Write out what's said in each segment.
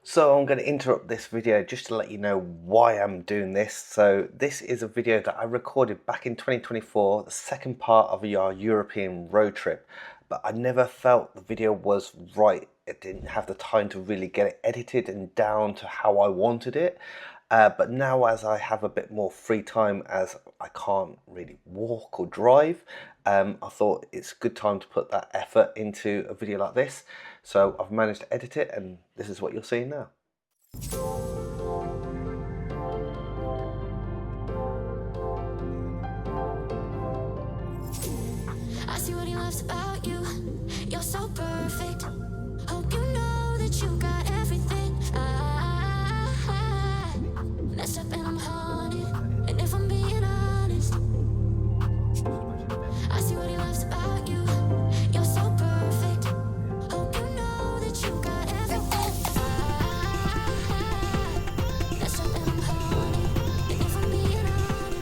So I'm going to interrupt this video just to let you know why I'm doing this. So this is a video that I recorded back in 2024, the second part of our European road trip, but I never felt the video was right. It didn't have the time to really get it edited and down to how I wanted it. But now, as I have a bit more free time, as I can't really walk or drive, I thought it's a good time to put that effort into a video like this. So I've managed to edit it, and this is what you're seeing now. I see what he loves about you. You're so perfect. Hope you know that you got everything. I messed up and I'm haunted. And if I'm being honest, I see what he loves about you. You're so perfect. Hope you know that you got everything. I messed up and I'm haunted. And if I'm being honest,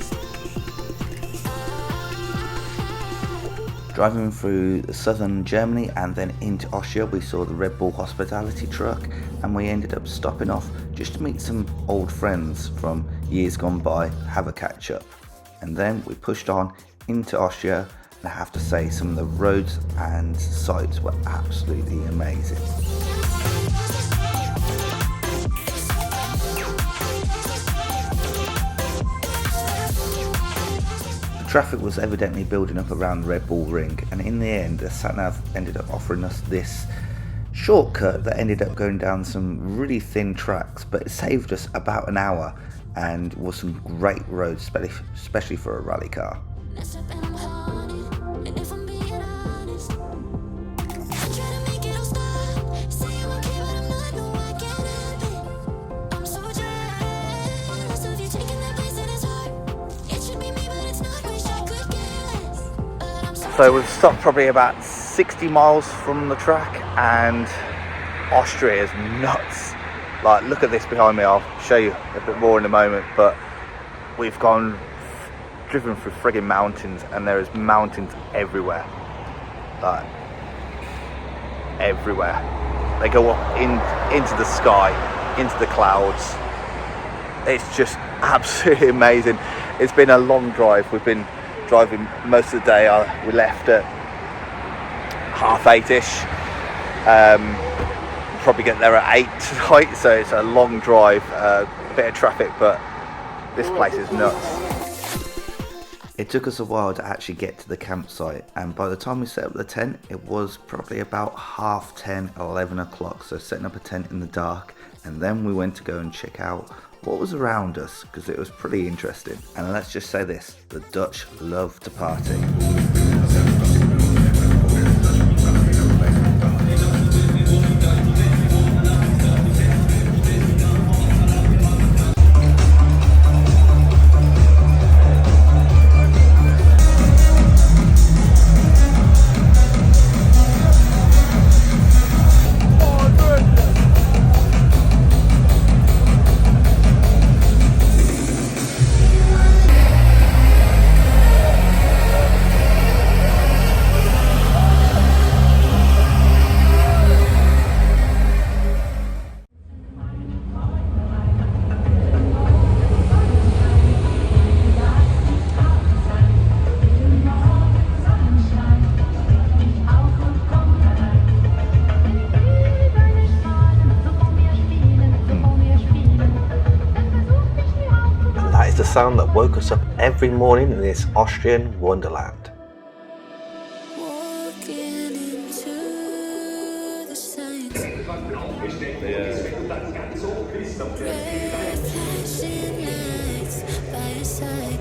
Driving through southern Germany and then into Austria, we saw the Red Bull hospitality truck, and we ended up stopping off just to meet some old friends from years gone by, have a catch up. And then we pushed on into Austria, and I have to say some of the roads and sites were absolutely amazing. Traffic was evidently building up around the Red Bull Ring, and in the end the sat-nav ended up offering us this shortcut that ended up going down some really thin tracks, but it saved us about an hour and was some great roads, especially for a rally car. messed up and I'm haunted. And if I'm being honest, I try to make it all stop. Say I'm okay, but I'm not. No, I can't help it. I'm so jealous of you taking that place in his heart. It should be me, but it's not. Wish I could care less. But I'm So we've stopped probably about 60 miles from the track, and Austria is nuts. Like, look at this behind me. I'll show you a bit more in a moment, but we've driven through friggin' mountains, and there is mountains everywhere. Like, everywhere. They go up into the sky, into the clouds. It's just absolutely amazing. It's been a long drive. We've been driving most of the day. We left at 8:30ish. Probably get there at 8 tonight, so it's a long drive, a bit of traffic, but this place is nuts. It took us a while to actually get to the campsite, and by the time we set up the tent, it was probably about 10:30, 11 o'clock, so setting up a tent in the dark, and then we went to go and check out what was around us, because it was pretty interesting. And let's just say this, the Dutch love to party. The sound that woke us up every morning in this Austrian wonderland. walking into the sun. Red flashing lights by your side.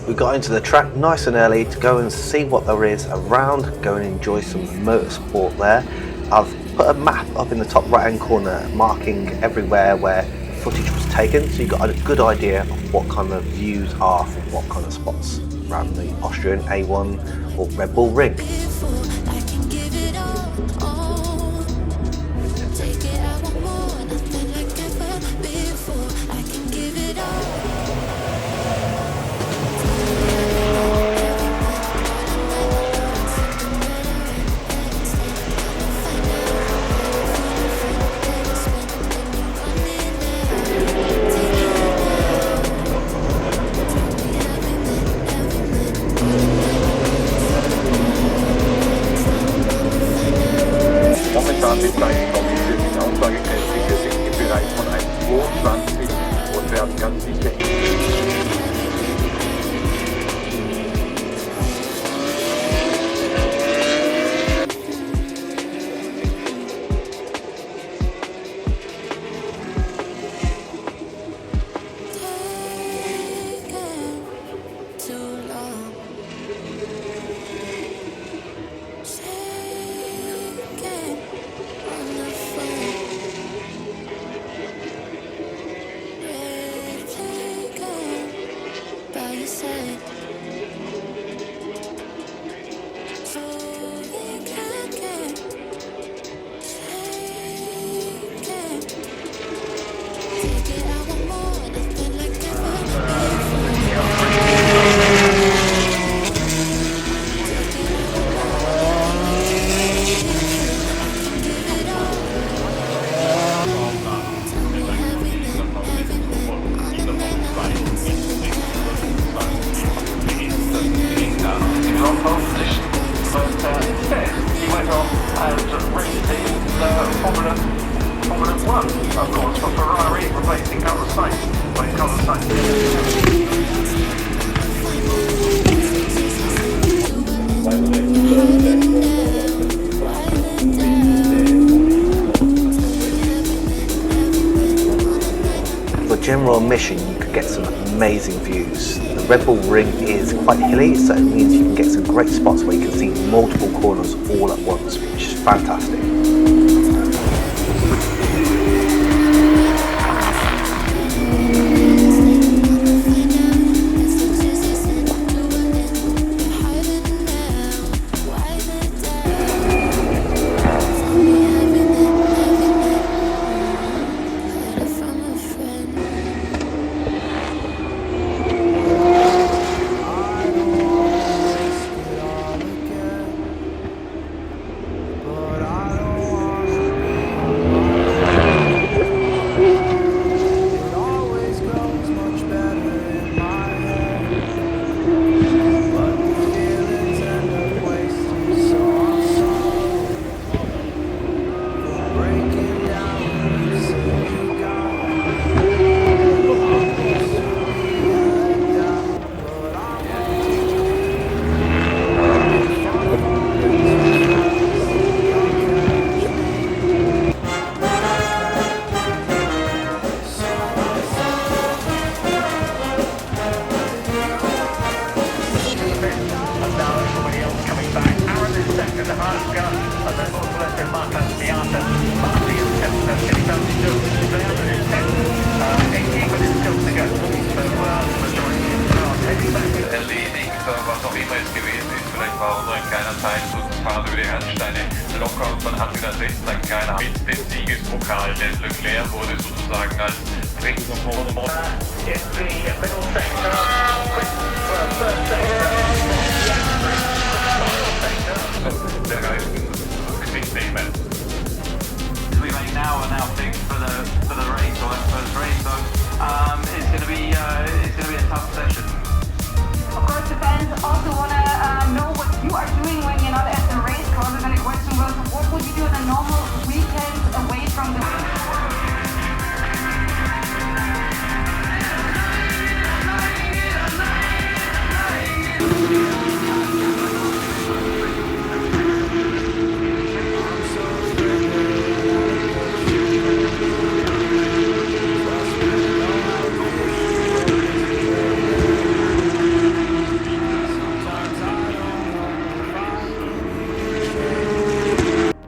We got into the track nice and early to go and see what there is around, go and enjoy some motorsport there. I've put a map up in the top right hand corner marking everywhere where footage was taken, so you got a good idea of what kind of views are from what kind of spots around the Austrian A1 or Red Bull Ring. Before I can give it all, take it, I want more, nothing like ever before. I can give it all. Everyone, Auszeit komme ich wirklich aussagekräftig. Wir sind im Bereich von 1,22 und werden ganz sicher general admission, you could get some amazing views. The Red Bull Ring is quite hilly, so it means you can get some great spots where you can see multiple corners all at once, which is fantastic.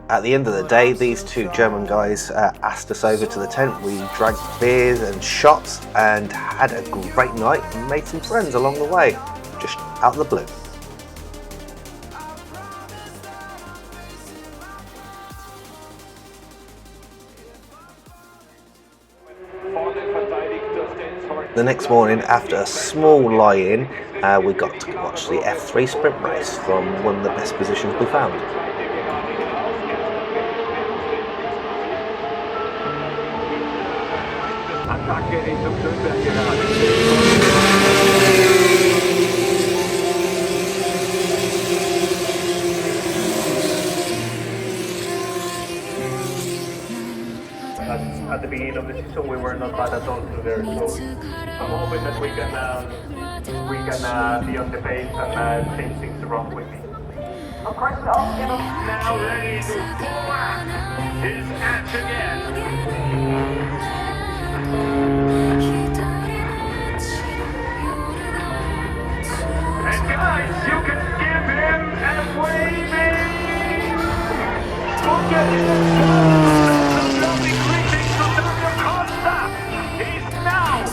At the end of the day, these two German guys asked us over to the tent. We drank beers and shots and had a great night and made some friends along the way, just out of the blue. The next morning, after a small lie-in, we got to watch the F3 sprint race from one of the best positions we found. Attacke Richtung Schönberg gerade. at the beginning of the season we were not bad at all through there. So I'm hoping that we can be on the pace and change things around quickly. Of course, now ready to forward his act again. And guys, you can give him a waving. Okay. Lovely greetings to Dr. Costa. He's now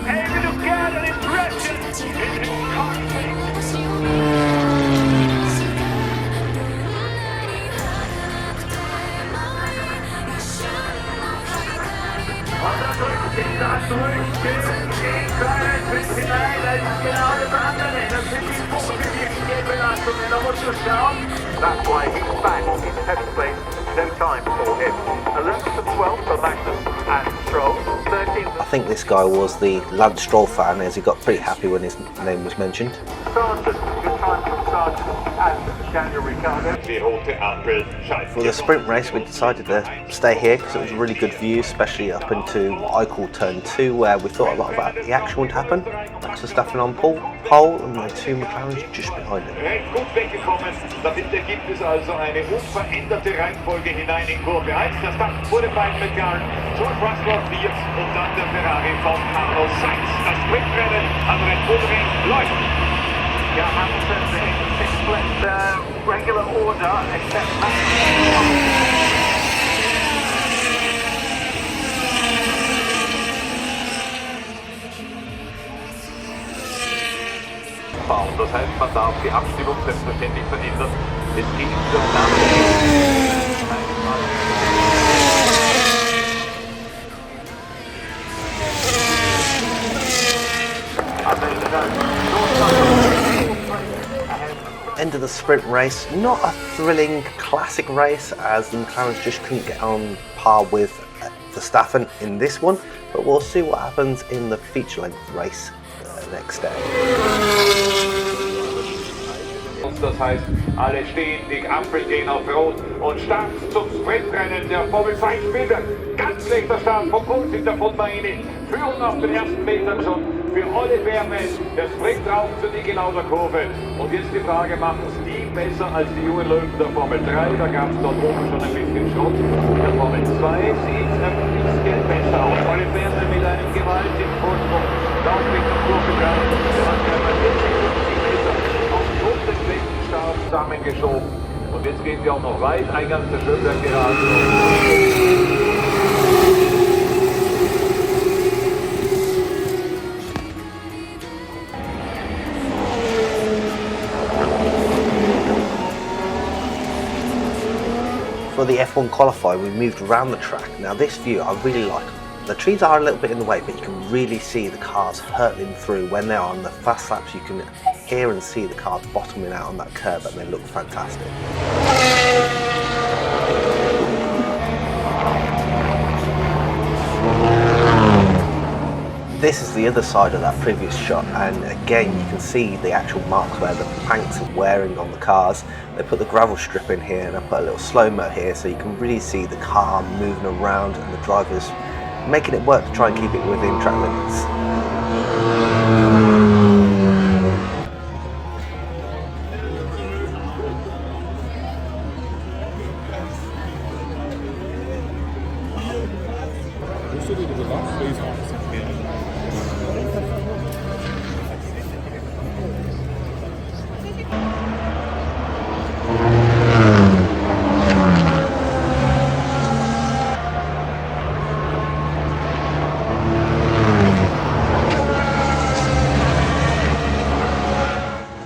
able to get an impression in his cockpit. That's why he's back in 10th place. No time for him. 11th and 12th for Maxton and Stroll. 13th. I think this guy was the Lance Stroll fan, as he got pretty happy when his name was mentioned. Sargent. Good time from Sargent and Daniel Ricciardo. For the sprint race, we decided to stay here because it was a really good view, especially up into what I call turn 2, where we thought a lot about the action would happen. Max Verstappen on pole and the two McLarens just behind him. Gut weggekommen. Dahinter gibt es also eine unveränderte Reihenfolge hinein in Kurve 1. Der Start wurde beim McLaren, George Russell 4 und dann der Ferrari von Carlos Sainz. Das Sprintrennen am Red Bull Ring läuft. Yeah, Hamilton's in 6th place, regular order, except Max. Das heißt, man darf die Abstimmung selbstverständlich verändern. Es geht End of the sprint race, not a thrilling classic race, as the McLarens just couldn't get on par with Verstappen in this one, but we'll see what happens in the feature length race next day. Das heißt, alle stehen, die Ampel stehen auf Rot und Start zum Sprintrennen der Formel 2 Spieler. Ganz schlechter Start vom Cockpit von Marini. Führen auf den ersten Metern schon für alle Wärme. Der Sprint rauf zur Nigelauder Kurve. Und jetzt die Frage, machen es die besser als die jungen Löwen der Formel 3? Da gab es dort oben schon ein bisschen Schrott. Der Formel 2 sieht ein bisschen besser aus. Alle Wärme mit einem gewaltigen Vorsprung. Laut Richtung Kurve 3. Der hat ja bei 40, 50 Meter auf den schlechten Start zusammengeschoben. Und jetzt geht sie auch noch weit eingangs der Schönberg gerade. For the F1 qualifier, we moved around the track. Now this view I really like. The trees are a little bit in the way, but you can really see the cars hurtling through. When they're on the fast laps, you can hear and see the cars bottoming out on that curb, and they look fantastic. This is the other side of that previous shot, and again you can see the actual marks where the planks are wearing on the cars. They put the gravel strip in here, and I put a little slow-mo here so you can really see the car moving around and the drivers making it work to try and keep it within track limits.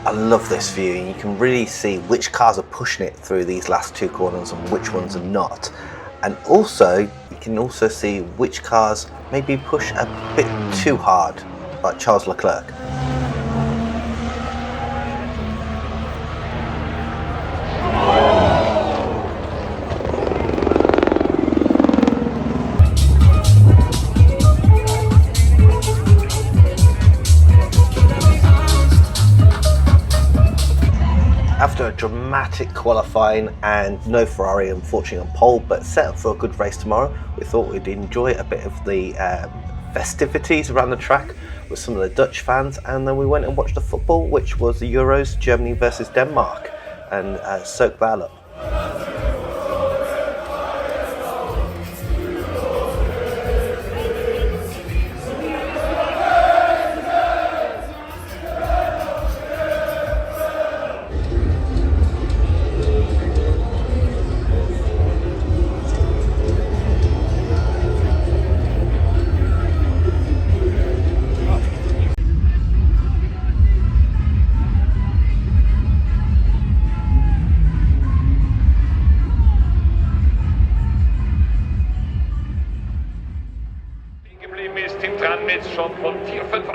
I love this view. You can really see which cars are pushing it through these last two corners and which ones are not. And also, you can also see which cars maybe push a bit too hard, like Charles Leclerc. After after a dramatic qualifying and no Ferrari unfortunately on pole, but set up for a good race tomorrow, we thought we'd enjoy a bit of the festivities around the track with some of the Dutch fans, and then we went and watched the football, which was the Euros, Germany versus Denmark, and soaked that up.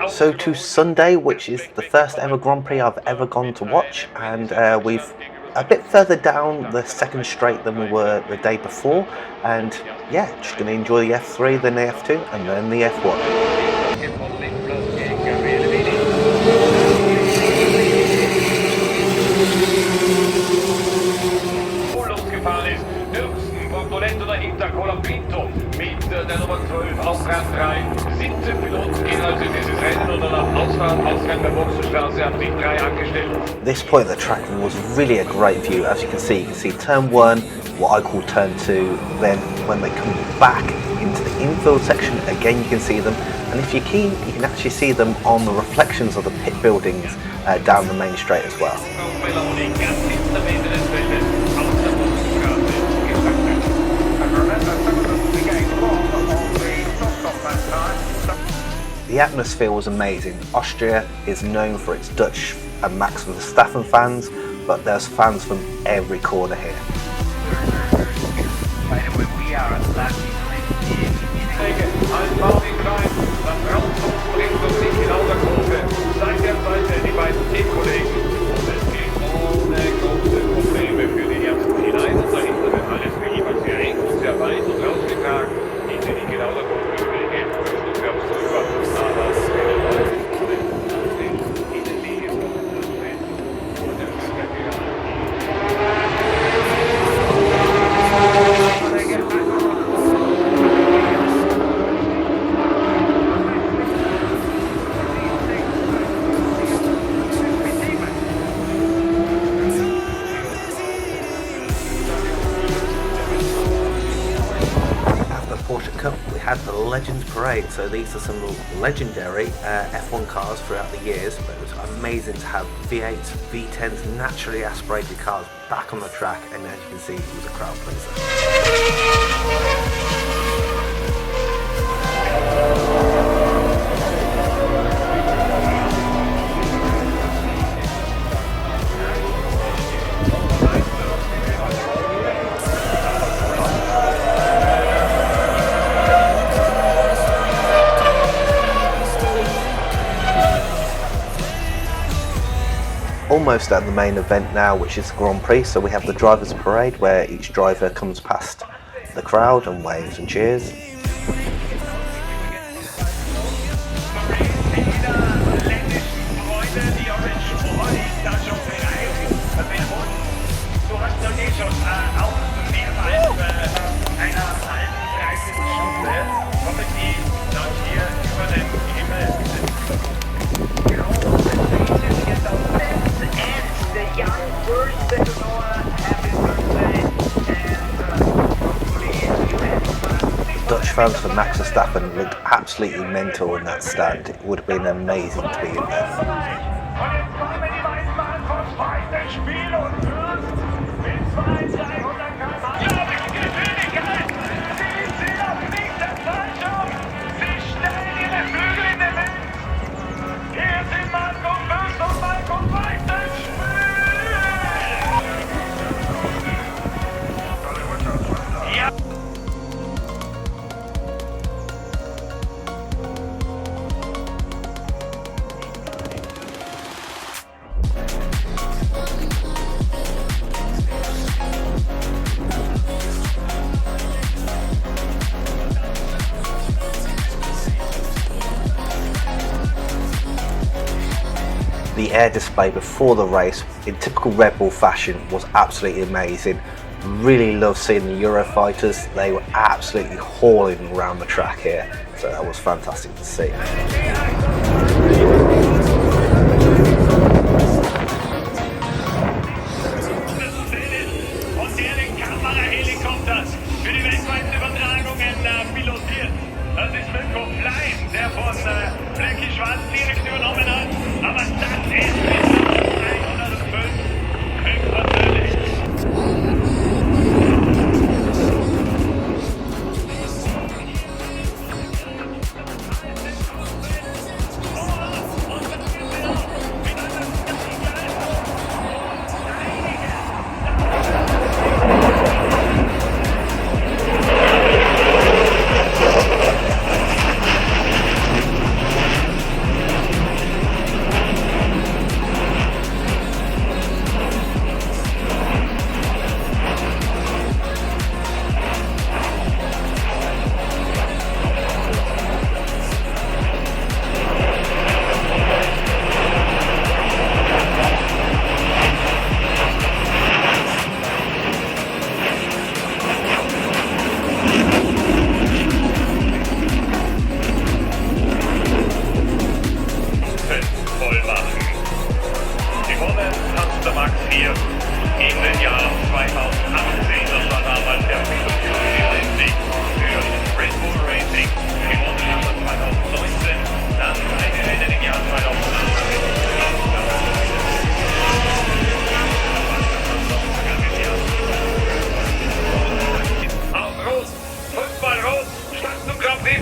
So to Sunday, which is the first ever Grand Prix I've ever gone to watch, and we've a bit further down the second straight than we were the day before, and yeah, just going to enjoy the F3, then the F2, and then the F1. Mit der Nummer 12 auf Rang 3. 17 Piloten gehen also in dieses Rennen und dann am Ausgang der Boxenstraße am Ring 3 angestellt. This point of the track was really a great view. As you can see turn 1, what I call turn 2, then when they come back into the infield section, again you can see them, and if you're keen you can actually see them on the reflections of the pit buildings down the main straight as well. The atmosphere was amazing. Austria is known for its Dutch and Maxton Verstappen fans, but there's fans from every corner here. We had the Legends Parade, so these are some legendary F1 cars throughout the years, but it was amazing to have V8s, V10s, naturally aspirated cars back on the track, and as you can see, it was a crowd pleaser. Almost at the main event now, which is the Grand Prix. So we have the drivers' parade where each driver comes past the crowd and waves and cheers. Dutch fans for Max Verstappen looked absolutely mental in that stand. It would have been amazing to be in there. The air display before the race, in typical Red Bull fashion, was absolutely amazing. Really love seeing the Eurofighters. They were absolutely hauling around the track here, so that was fantastic to see.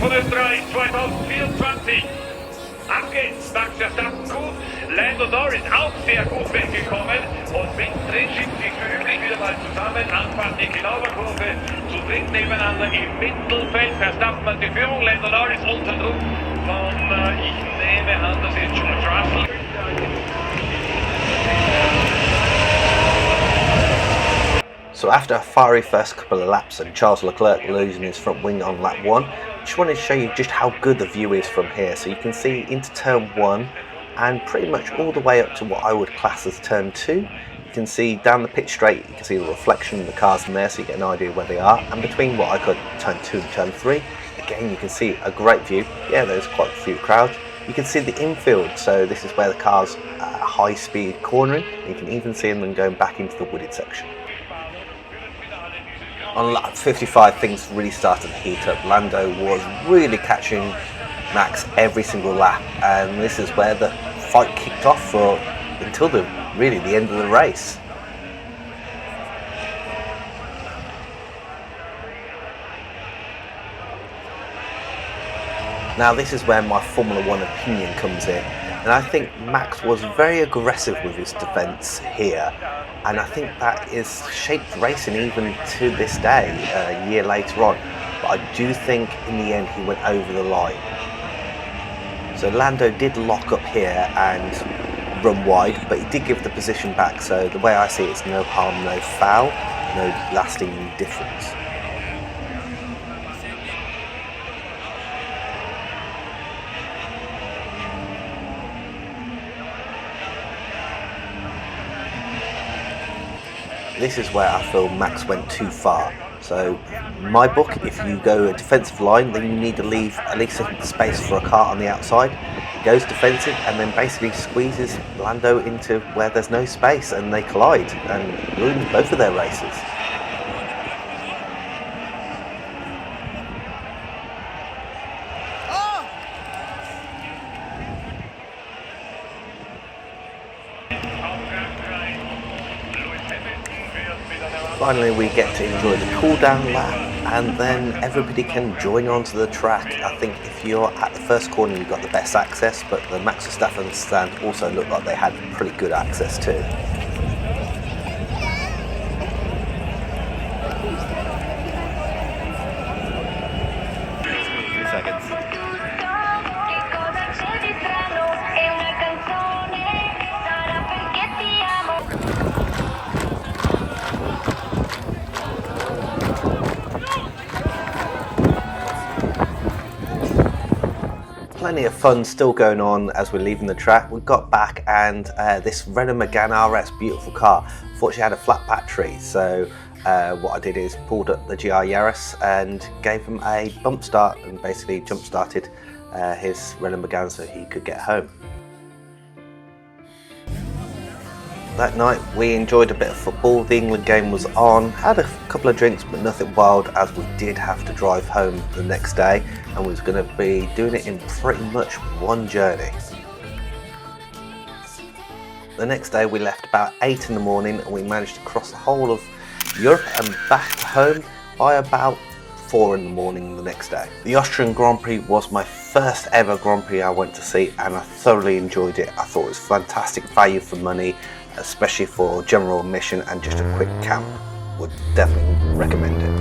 von Österreich 2024. Ab geht's, Max Verstappen gut, Norris auch sehr gut weggekommen und mittendrin schiebt sich gemütlich wieder mal zusammen, Anfang die Klauberkurve, zu dritt nebeneinander im Mittelfeld, Verstappen hat die Führung, Norris unter Druck von, ich nehme an, das ist George Russell. So after a fiery first couple of laps and Charles Leclerc losing his front wing on lap 1, I just wanted to show you just how good the view is from here. So you can see into turn 1 and pretty much all the way up to what I would class as turn 2. You can see down the pit straight, you can see the reflection of the cars in there, so you get an idea where they are. And between what I call turn 2 and turn 3, again you can see a great view. Yeah, there's quite a few crowds. You can see the infield, so this is where the cars are high speed cornering. You can even see them going back into the wooded section. On lap 55, things really started to heat up. Lando was really catching Max every single lap, and this is where the fight kicked off for until really the end of the race. Now this is where my Formula 1 opinion comes in, and I think Max was very aggressive with his defence here, and I think that is shaped racing even to this day, a year later on. But I do think in the end he went over the line. So Lando did lock up here and run wide, but he did give the position back, so the way I see it, it's no harm, no foul, no lasting difference. This is where I feel Max went too far. So in my book, if you go a defensive line, then you need to leave at least a space for a car on the outside. He goes defensive and then basically squeezes Lando into where there's no space, and they collide and ruin both of their races. Finally we get to enjoy the cool down lap, and then everybody can join onto the track. I think if you're at the first corner you've got the best access, but the Max Verstappen stand also looked like they had pretty good access too. plenty of fun still going on as we're leaving the track. We got back and this Renault Megane RS, beautiful car, fortunately had a flat battery, so what I did is pulled up the GR Yaris and gave him a bump start and basically jump started his Renault Megane so he could get home. That night we enjoyed a bit of football. The England game was on, had a couple of drinks but nothing wild, as we did have to drive home the next day and we was going to be doing it in pretty much one journey. The next day we left about 8 in the morning and we managed to cross the whole of Europe and back home by about 4 in the morning the next day. The Austrian Grand Prix was my first ever Grand Prix I went to see and I thoroughly enjoyed it. I thought it was fantastic value for money, especially for general admission and just a quick camp. Would definitely recommend it.